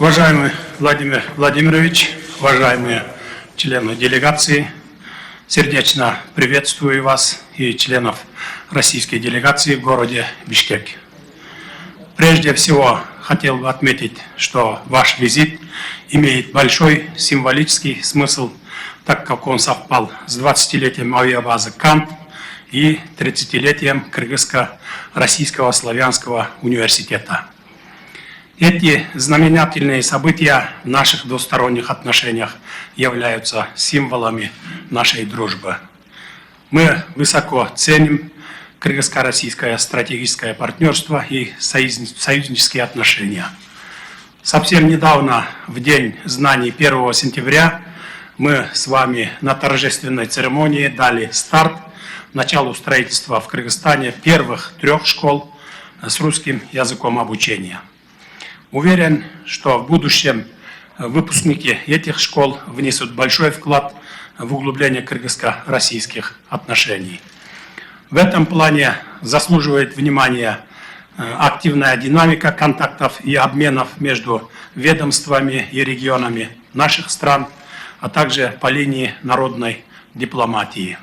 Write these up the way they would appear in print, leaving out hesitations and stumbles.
Уважаемый Владимир Владимирович, уважаемые члены делегации, сердечно приветствую вас и членов российской делегации в городе Бишкек. Прежде всего, хотел бы отметить, что ваш визит имеет большой символический смысл, так как он совпал с 20-летием авиабазы «Кант» и 30-летием Кыргызско-Российского славянского университета. Эти знаменательные события в наших двусторонних отношениях являются символами нашей дружбы. Мы высоко ценим кыргызско-российское стратегическое партнерство и союзнические отношения. Совсем недавно, в День знаний 1 сентября, мы с вами на торжественной церемонии дали старт началу строительства в Кыргызстане первых 3 школ с русским языком обучения. Уверен, что в будущем выпускники этих школ внесут большой вклад в углубление кыргызско-российских отношений. В этом плане заслуживает внимания активная динамика контактов и обменов между ведомствами и регионами наших стран, а также по линии народной дипломатии.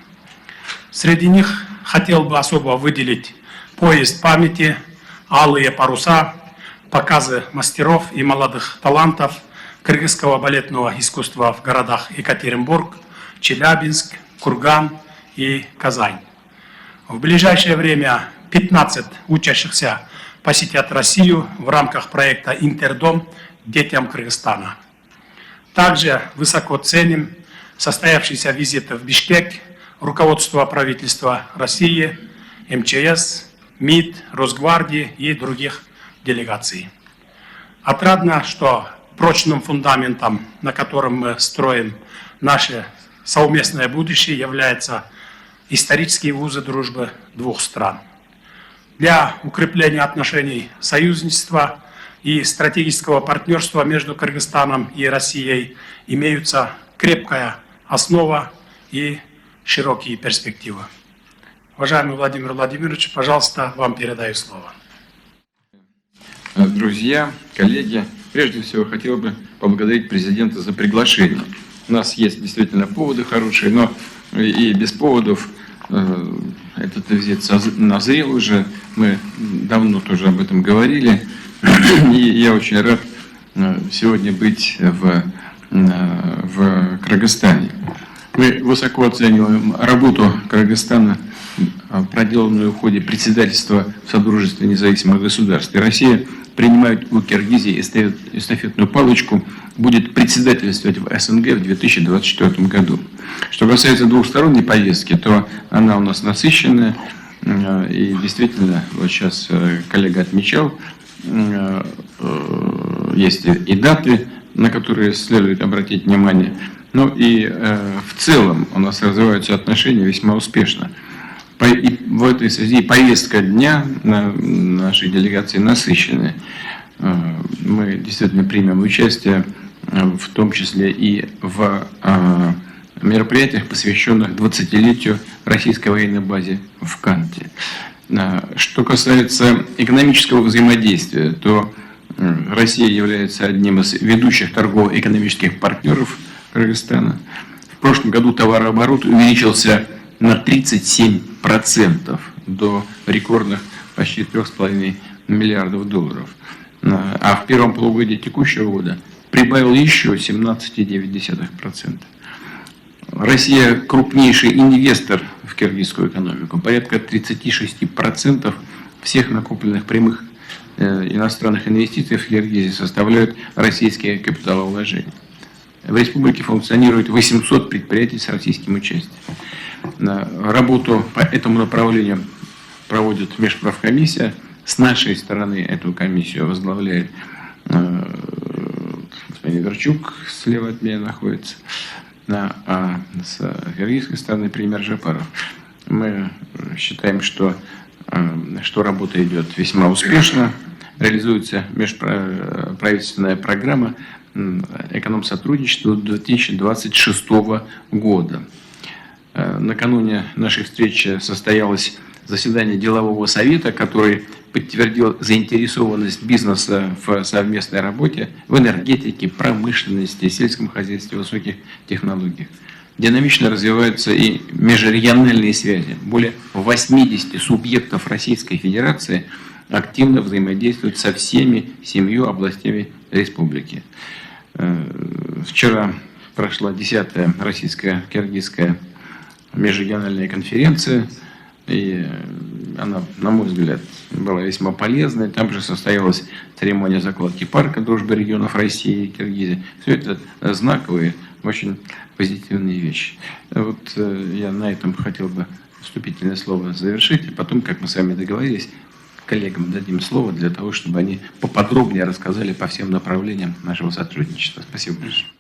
Среди них хотел бы особо выделить поезд памяти, алые паруса, показы мастеров и молодых талантов кыргызского балетного искусства в городах Екатеринбург, Челябинск, Курган и Казань. В ближайшее время 15 учащихся посетят Россию в рамках проекта «Интердом детям Кыргызстана». Также высоко ценим состоявшийся визит в Бишкек руководства правительства России, МЧС, МИД, Росгвардии и других делегаций. Отрадно, что прочным фундаментом, на котором мы строим наше совместное будущее, являются исторические вузы дружбы 2 стран. Для укрепления отношений союзничества и стратегического партнерства между Кыргызстаном и Россией имеются крепкая основа и широкие перспективы. Уважаемый Владимир Владимирович, пожалуйста, вам передаю слово. Друзья, коллеги, прежде всего хотел бы поблагодарить президента за приглашение. У нас есть действительно поводы хорошие, но и без поводов этот визит назрел уже. Мы давно тоже об этом говорили. И я очень рад сегодня быть в Кыргызстане. Мы высоко оцениваем работу Кыргызстана, проделанную в ходе председательства в Содружестве независимых государств. И Россия принимает у Киргизии эстафетную палочку, будет председательствовать в СНГ в 2024 году. Что касается двухсторонней повестки, то она у нас насыщенная. И действительно, вот сейчас коллега отмечал, есть и даты, на которые следует обратить внимание. Ну и в целом у нас развиваются отношения весьма успешно. И в этой связи повестка дня на нашей делегации насыщенная. Мы действительно примем участие, в том числе и в мероприятиях, посвященных 20-летию российской военной базе в Канте. Что касается экономического взаимодействия, то Россия является одним из ведущих торгово-экономических партнеров Кыргызстана. В прошлом году товарооборот увеличился на 37% до рекордных почти 3,5 миллиардов долларов. А в первом полугодии текущего года прибавил еще 17,9%. Россия крупнейший инвестор в киргизскую экономику. Порядка 36% всех накопленных прямых иностранных инвестиций в Киргизии составляют российские капиталовложения. В республике функционирует 800 предприятий с российским участием. Работу по этому направлению проводит Межправкомиссия. С нашей стороны эту комиссию возглавляет господин Верчук, слева от меня находится, а с киргизской стороны премьер Жапаров. Мы считаем, что работа идет весьма успешно. Реализуется межправительственная программа экономсотрудничества 2026 года. Накануне нашей встречи состоялась заседание делового совета, который подтвердил заинтересованность бизнеса в совместной работе в энергетике, промышленности, сельском хозяйстве, высоких технологиях. Динамично развиваются и межрегиональные связи. Более 80 субъектов Российской Федерации активно взаимодействуют со всеми 7 областями республики. Вчера прошла 10-я российско-киргизская межрегиональная конференция, и она, на мой взгляд, была весьма полезной. Там же состоялась церемония закладки парка дружбы регионов России и Киргизии. Все это знаковые, очень позитивные вещи. Вот я на этом хотел бы вступительное слово завершить, и потом, как мы с вами договорились, коллегам дадим слово для того, чтобы они поподробнее рассказали по всем направлениям нашего сотрудничества. Спасибо большое.